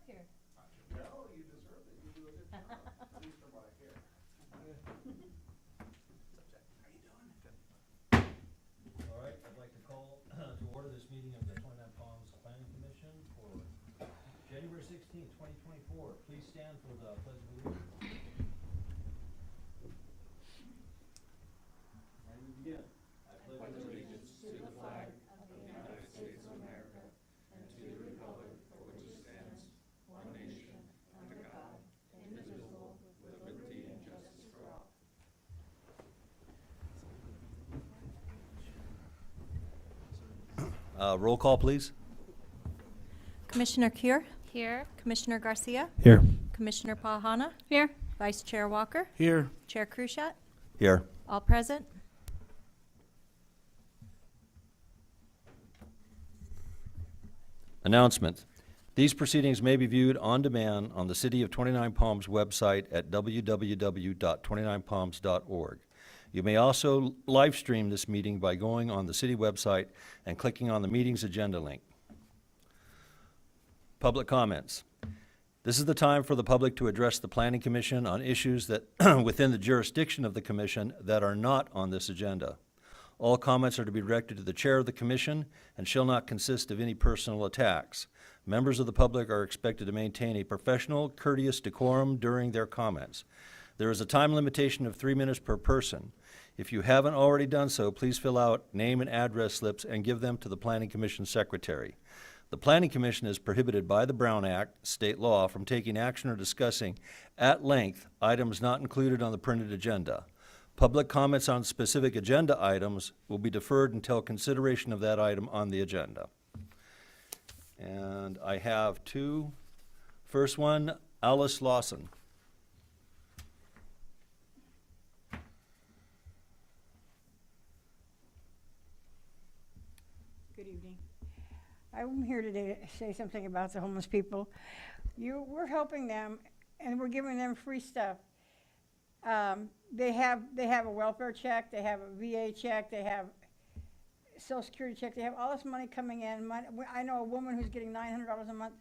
here. No, you deserve it. You do a good job. At least from what I hear. How you doing? All right, I'd like to call to order this meeting of the Twentynine Palms Planning Commission for January 16th, 2024. Please stand for the Pledge of Allegiance. And we begin. I pledge allegiance to the flag of the United States of America and to the republic for which it stands, one nation, under God, indivisible, with liberty and justice for all. Roll call, please. Commissioner Cure, Here. Commissioner Garcia, Here. Commissioner Pahana, Here. Vice Chair Walker, Here. Chair Krushat, Here. all present. Announcement. These proceedings may be viewed on demand on the City of Twentynine Palms website at www.twentynine palms.org. You may also live stream this meeting by going on the city website and clicking on the meeting's agenda link. Public comments. This is the time for the public to address the Planning Commission on issues that within the jurisdiction of the Commission that are not on this agenda. All comments are to be directed to the chair of the commission and shall not consist of any personal attacks. Members of the public are expected to maintain a professional, courteous decorum during their comments. There is a time limitation of 3 minutes per person. If you haven't already done so, please fill out name and address slips and give them to the Planning Commission secretary. The Planning Commission is prohibited by the Brown Act, state law, from taking action or discussing at length items not included on the printed agenda. Public comments on specific agenda items will be deferred until consideration of that item on the agenda. And I have two. First one, Alice Lawson. Good evening. I'm here today to say something about the homeless people. We're helping them, and we're giving them free stuff. They have a welfare check, they have a VA check, they have Social Security check, they have all this money coming in. I know a woman who's getting $900 a month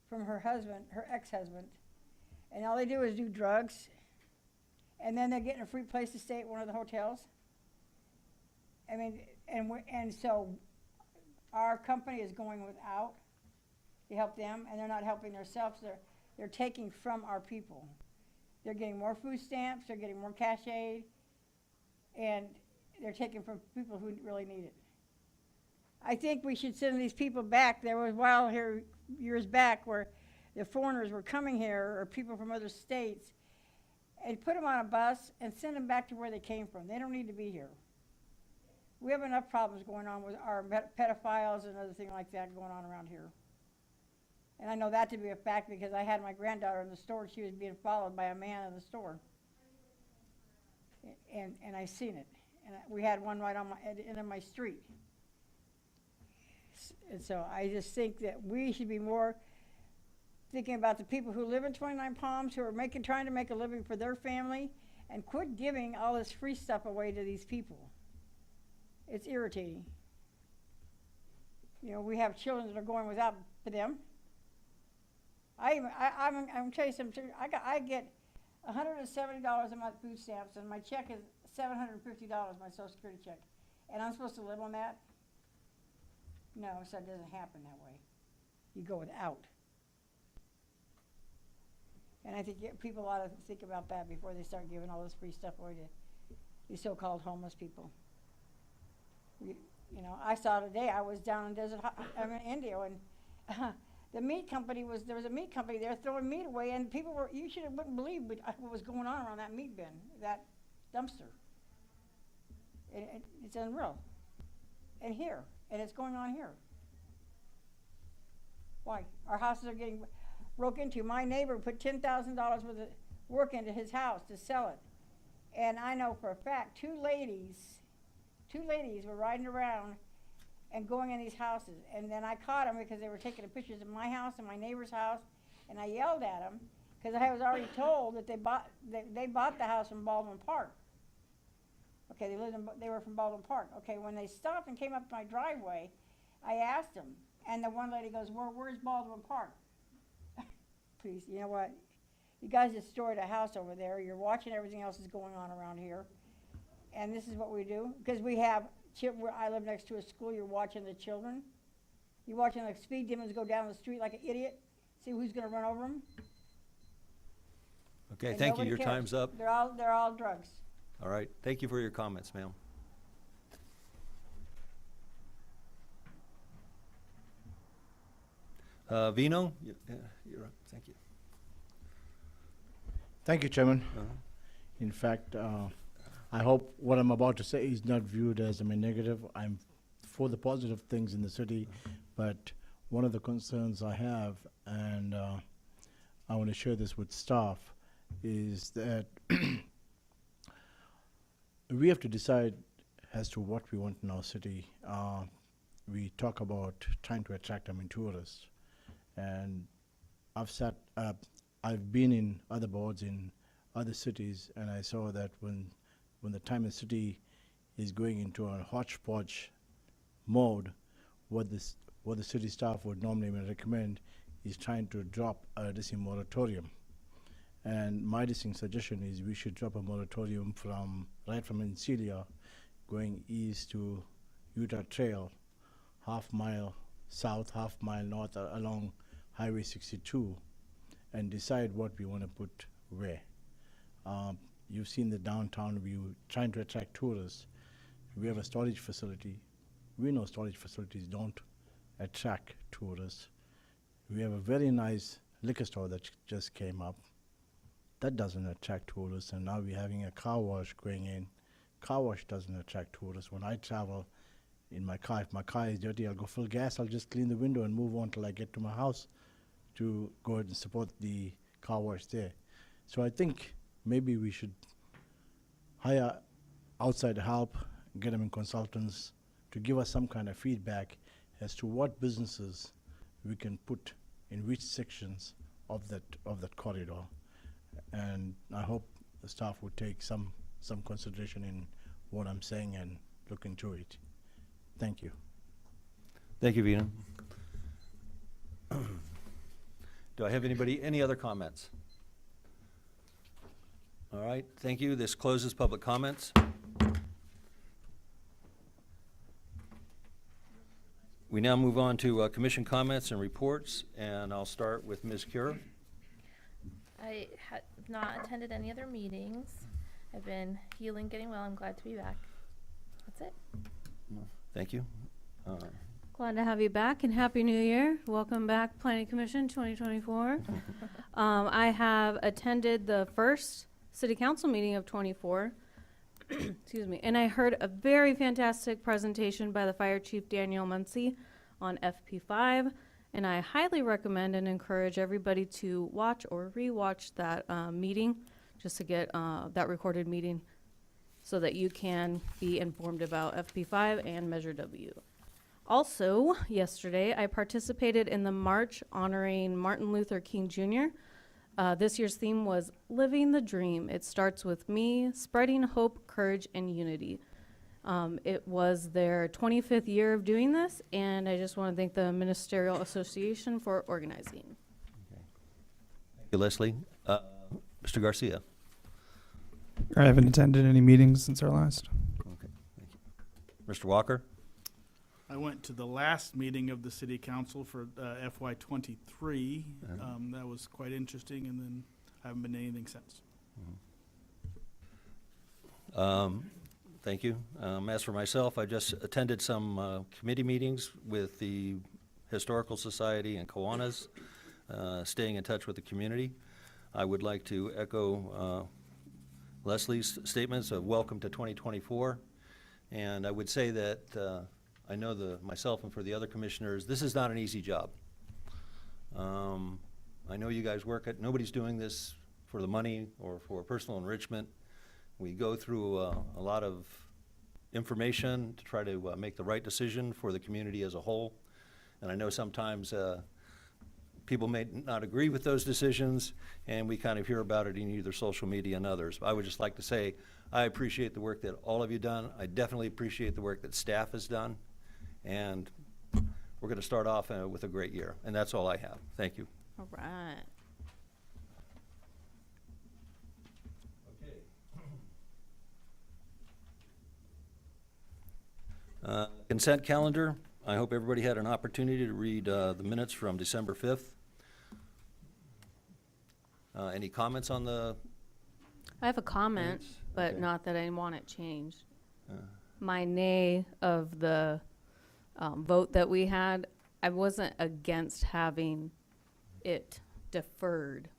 from her husband, her ex-husband, and all they do is do drugs, and then they're getting a free place to stay at one of the hotels. I mean, and so our company is going without to help them, and they're not helping themselves. They're taking from our people. They're getting more food stamps, they're getting more cash aid, and they're taking from people who really need it. I think we should send these people back. There was a while here years back where the foreigners were coming here, or people from other states, and put them on a bus and send them back to where they came from. They don't need to be here. We have enough problems going on with our pedophiles and other things like that going on around here. And I know that to be a fact because I had my granddaughter in the store and she was being followed by a man in the store. And I seen it. And we had one right on my street. And so I just think that we should be more thinking about the people who live in Twentynine Palms, who are trying to make a living for their family, and quit giving all this free stuff away to these people. It's irritating. You know, we have children that are going without for them. I'm gonna tell you something. I get $170 a month food stamps, and my check is $750, my Social Security check, and I'm supposed to live on that? No, so it doesn't happen that way. You go without. And I think people ought to think about that before they start giving all this free stuff away to these so-called homeless people. You know, I saw today, I was down in India, and the meat company there was a meat company there throwing meat away, and people wouldn't believe what was going on around that meat bin, that dumpster. It's unreal. And it's going on here. Why? Our houses are getting broke into. My neighbor put $10,000 worth of work into his house to sell it. And I know for a fact, two ladies were riding around and going in these houses. And then I caught them because they were taking pictures of my house and my neighbor's house. And I yelled at them because I was already told that they bought the house from Baldwin Park. Okay, they were from Baldwin Park. Okay, when they stopped and came up my driveway, I asked them, and the one lady goes, "Where's Baldwin Park?" please, you know what? You guys destroyed a house over there, you're watching everything else that's going on around here, and this is what we do? Because we have, where I live next to a school, you're watching the children. You're watching the speed demons go down the street like an idiot, see who's gonna run over them? Okay, And thank you. nobody Your cares. time's up. They're all drugs. All right. Thank you for your comments, ma'am. Vino, you're up. Thank you. Thank you, Chairman. Uh-huh. In fact, I hope what I'm about to say is not viewed as a negative. I'm for the positive things in the city, but one of the concerns I have, and I want to share this with staff, is that we have to decide as to what we want in our city. We talk about trying to attract tourists, and I've been in other boards in other cities, and I saw that when the time a city is going into a hodgepodge mode, what the city staff would normally recommend is trying to drop a leasing moratorium. And my distinct suggestion is we should drop a moratorium right from Encilia, going east to Utah Trail, half-mile south, half-mile north along Highway 62, and decide what we want to put where. You've seen the downtown view, trying to attract tourists. We have a storage facility. We know storage facilities don't attract tourists. We have a very nice liquor store that just came up. That doesn't attract tourists, and now we're having a car wash going in. Car wash doesn't attract tourists. When I travel in my car, if my car is dirty, I'll go fill gas, I'll just clean the window and move on till I get to my house to go ahead and support the car wash there. So I think maybe we should hire outside help, get them in consultants to give us some kind of feedback as to what businesses we can put in which sections of that corridor. And I hope the staff would take some consideration in what I'm saying and look into it. Thank you. Thank you, Vina. Do I have any other comments? All right, thank you. This closes public comments. We now move on to commission comments and reports, and I'll start with Ms. Cure. I have not attended any other meetings. I've been healing, getting well. I'm glad to be back. That's it. Thank you. Glad to have you back, and Happy New Year. Welcome back, Planning Commission 2024. I have attended the first City Council meeting of 24, excuse me, and I heard a very fantastic presentation by the Fire Chief Daniel Muncie on FP5, and I highly recommend and encourage everybody to watch or re-watch that meeting, just to get that recorded meeting so that you can be informed about FP5 and Measure W. Also, yesterday, I participated in the march honoring Martin Luther King Jr. This year's theme was Living the Dream. It starts with me, spreading hope, courage, and unity. It was their 25th year of doing this, and I just want to thank the Ministerial Association for organizing. Okay. Thank you, Leslie. Mr. Garcia. I haven't attended any meetings since our last. Okay, thank you. Mr. Walker. I went to the last meeting of the city council for FY23. That was quite interesting, and then I haven't been to anything since. Thank you. As for myself, I just attended some committee meetings with the Historical Society and Kiwanis, staying in touch with the community. I would like to echo Leslie's statements of welcome to 2024. And I would say that I know myself and for the other commissioners, this is not an easy job. I know you guys work nobody's doing this for the money or for personal enrichment. We go through a lot of information to try to make the right decision for the community as a whole. And I know sometimes people may not agree with those decisions, and we kind of hear about it in either social media and others. I would just like to say I appreciate the work that all of you done. I definitely appreciate the work that staff has done. And we're going to start off with a great year. And that's all I have. Thank you. All right. Consent calendar. I hope everybody had an opportunity to read the minutes from December 5th. Any comments on the I have a comment, minutes? but Okay. not that I want it changed. Uh, My nay of the vote that we had, I wasn't against having it deferred.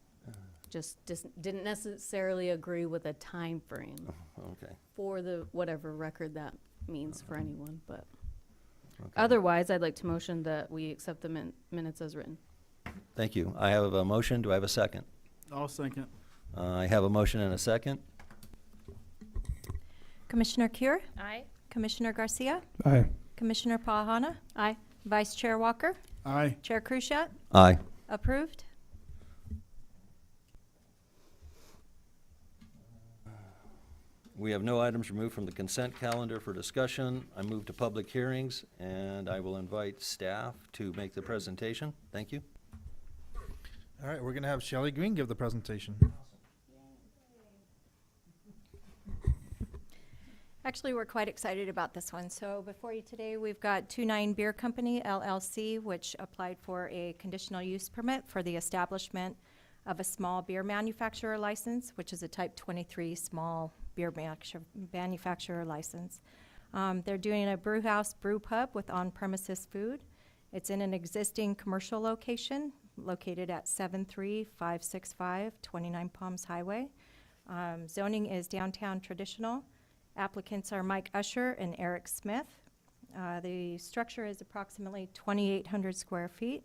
Just didn't necessarily agree with a time frame Okay. for the whatever record that means for anyone, but Okay. otherwise, I'd like to motion that we accept the minutes as written. Thank you. I have a motion. Do I have a second? I'll second. I have a motion and a second. Commissioner Cure, Aye. Commissioner Garcia, Aye. Commissioner Pahana, Aye. Vice Chair Walker, Aye. Chair Krushat, Aye. approved. We have no items removed from the consent calendar for discussion. I move to public hearings, and I will invite staff to make the presentation. Thank you. All right, we're gonna have Shelley Green give the presentation. Actually, we're quite excited about this one. So before you today, we've got Twentynine Beer Company LLC, which applied for a conditional use permit for the establishment of a small beer manufacturer license, which is a type 23 small beer manufacturer license. They're doing a brew house, brew pub with on-premises food. It's in an existing commercial location located at 73565 Twentynine Palms Highway. Zoning is downtown traditional. Applicants are Mike Usher and Eric Smith. The structure is approximately 2,800 square feet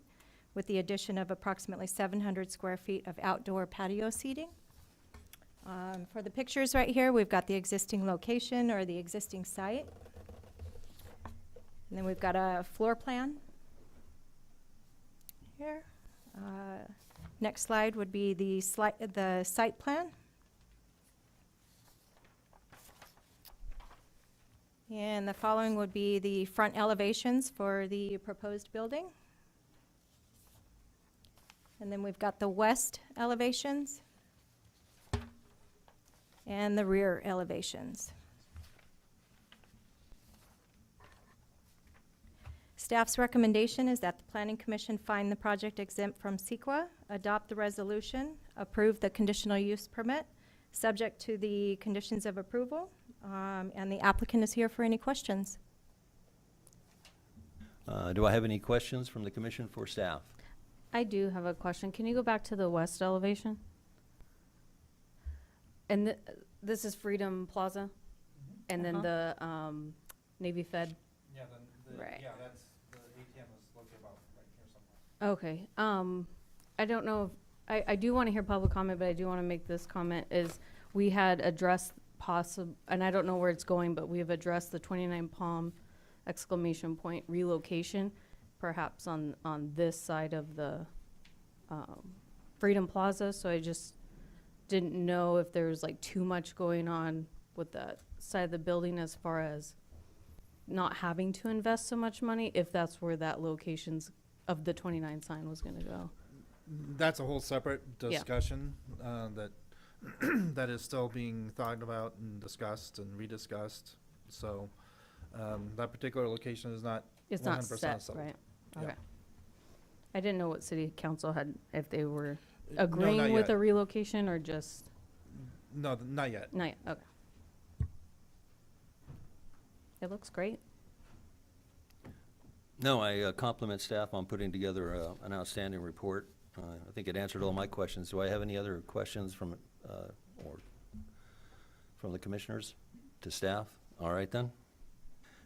with the addition of approximately 700 square feet of outdoor patio seating. For the pictures right here, we've got the existing location or the existing site. And then we've got a floor plan here. Next slide would be the site plan. And the following would be the front elevations for the proposed building. And then we've got the west elevations and the rear elevations. Staff's recommendation is that the Planning Commission find the project exempt from CEQA, adopt the resolution, approve the conditional use permit, subject to the conditions of approval, and the applicant is here for any questions. Do I have any questions from the commission for staff? I do have a question. Can you go back to the west elevation? And this is Freedom Plaza? And then the Navy Fed? Yeah, Right. that's, the ATM is located about right here somewhere. Okay. I don't know if, I do want to hear public comment, but I do want to make this comment, is we had addressed and I don't know where it's going, but we have addressed the 29 Palm exclamation point relocation, perhaps on this side of the Freedom Plaza. So I just didn't know if there was like too much going on with that side of the building as far as not having to invest so much money, if that's where that location's of the 29 sign was going to go. That's a whole separate Yeah. discussion, that, that is still being thought about and discussed and rediscussed. So, that particular location is not It's not 100% set, settled. right? Yeah. Okay. I didn't know what city council had, if they were No, agreeing not with yet. a relocation or just, No, not yet. not yet, okay. It looks great. No, I compliment staff on putting together an outstanding report. I think it answered all my questions. Do I have any other questions from the commissioners to staff? All right then.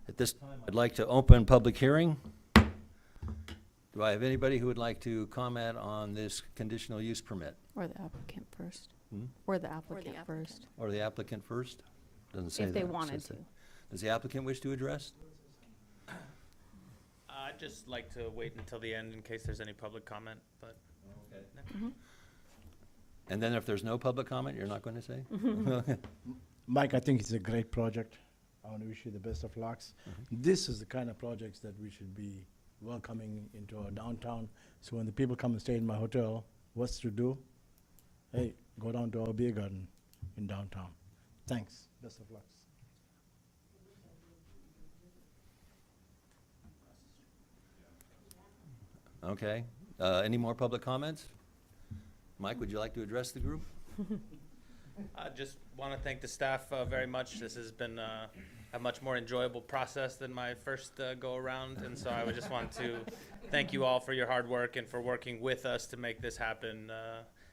At this time, I'd like to open public hearing. Do I have anybody who would like to comment on this conditional use permit? Or the applicant first. Hmm? Or the applicant first, Or the applicant first? Doesn't say that. if they It wanted says to. that. Does the applicant wish to address? I'd just like to wait until the end in case there's any public comment, but. And then if there's no public comment, you're not going to say? Mike, I think it's a great project. I want to wish you the best of lucks. This is the kind of projects that we should be welcoming into our downtown. So when the people come and stay in my hotel, what's to do? Hey, go down to our beer garden in downtown. Thanks. Best of lucks. Okay. Any more public comments? Mike, would you like to address the group? I just want to thank the staff very much. This has been a much more enjoyable process than my first go-around, and so I would just want to thank you all for your hard work and for working with us to make this happen.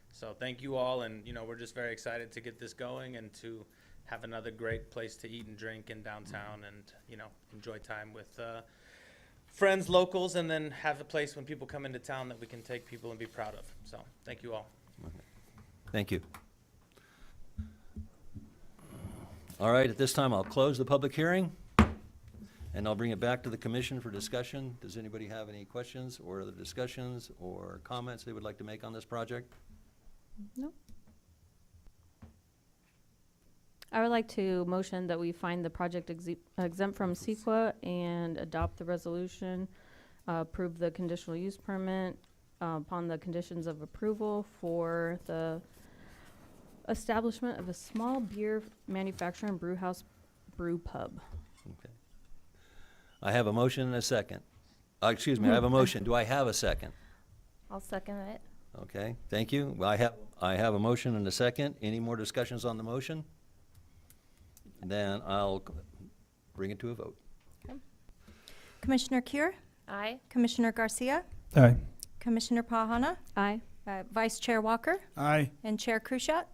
So thank you all, and we're just very excited to get this going and to have another great place to eat and drink in downtown, and enjoy time with friends, locals, and then have a place when people come into town that we can take people and be proud of. So thank you all. Thank you. All right, at this time, I'll close the public hearing, and I'll bring it back to the commission for discussion. Does anybody have any questions or other discussions or comments they would like to make on this project? No. I would like to motion that we find the project exempt from CEQA and adopt the resolution, approve the conditional use permit upon the conditions of approval for the establishment of a small beer manufacturer and brewhouse brewpub. Okay. I have a motion and a second. Excuse me, I have a motion. Do I have a second? I'll second it. Okay, thank you. I have a motion and a second. Any more discussions on the motion? Then I'll bring it to a vote. Commissioner Cure, Aye. Commissioner Garcia, Aye. Commissioner Pahana, Aye. Vice Chair Walker, Aye. and Chair Krushat.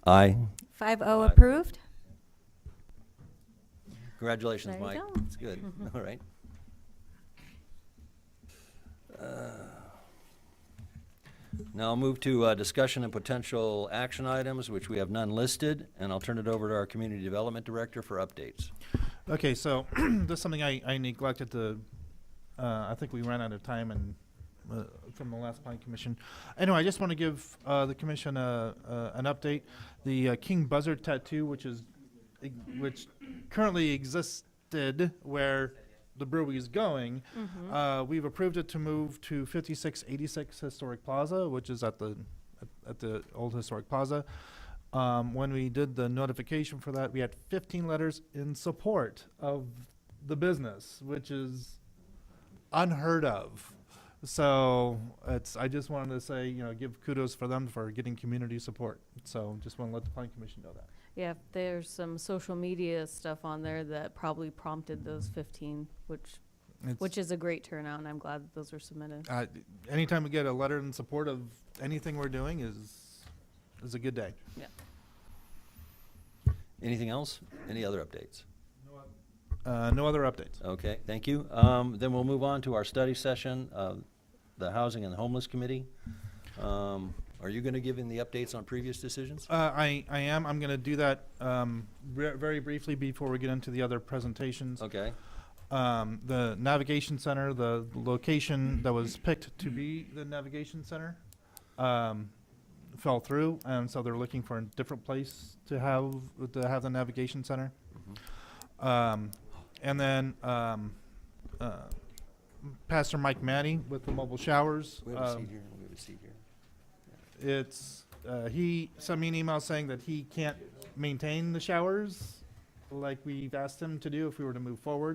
Aye. 5-0 approved. Congratulations, There you Mike. go. It's good. All right. Now I'll move to discussion and potential action items, which we have none listed, and I'll turn it over to our Community Development Director for updates. Okay, so this is something I neglected to, I think we ran out of time and from the last planning commission. Anyway, I just want to give the commission an update. The King Buzzard tattoo, which currently existed where the brewery is going, we've approved it to move to 5686 Historic Plaza, which is at the old Historic Plaza. When we did the notification for that, we had 15 letters in support of the business, which is unheard of. So I just wanted to say, give kudos for them for getting community support. So just want to let the planning commission know that. Yeah, there's some social media stuff on there that probably prompted those 15, which is a great turnout, and I'm glad that those were submitted. Anytime we get a letter in support of anything we're doing is a good day. Yeah. Anything else? Any other updates? No other updates. Okay, thank you. Then we'll move on to our study session, the Housing and Homeless Committee. Are you going to give in the updates on previous decisions? I am. I'm going to do that very briefly before we get into the other presentations. Okay. The Navigation Center, the location that was picked to be the Navigation Center, fell through, and so they're looking for a different place to have the Navigation Center. And then Pastor Mike Manny with the mobile showers. We have a seat here. We have a seat here. He sent me an email saying that he can't maintain the showers like we've asked him to do if we were to move forward.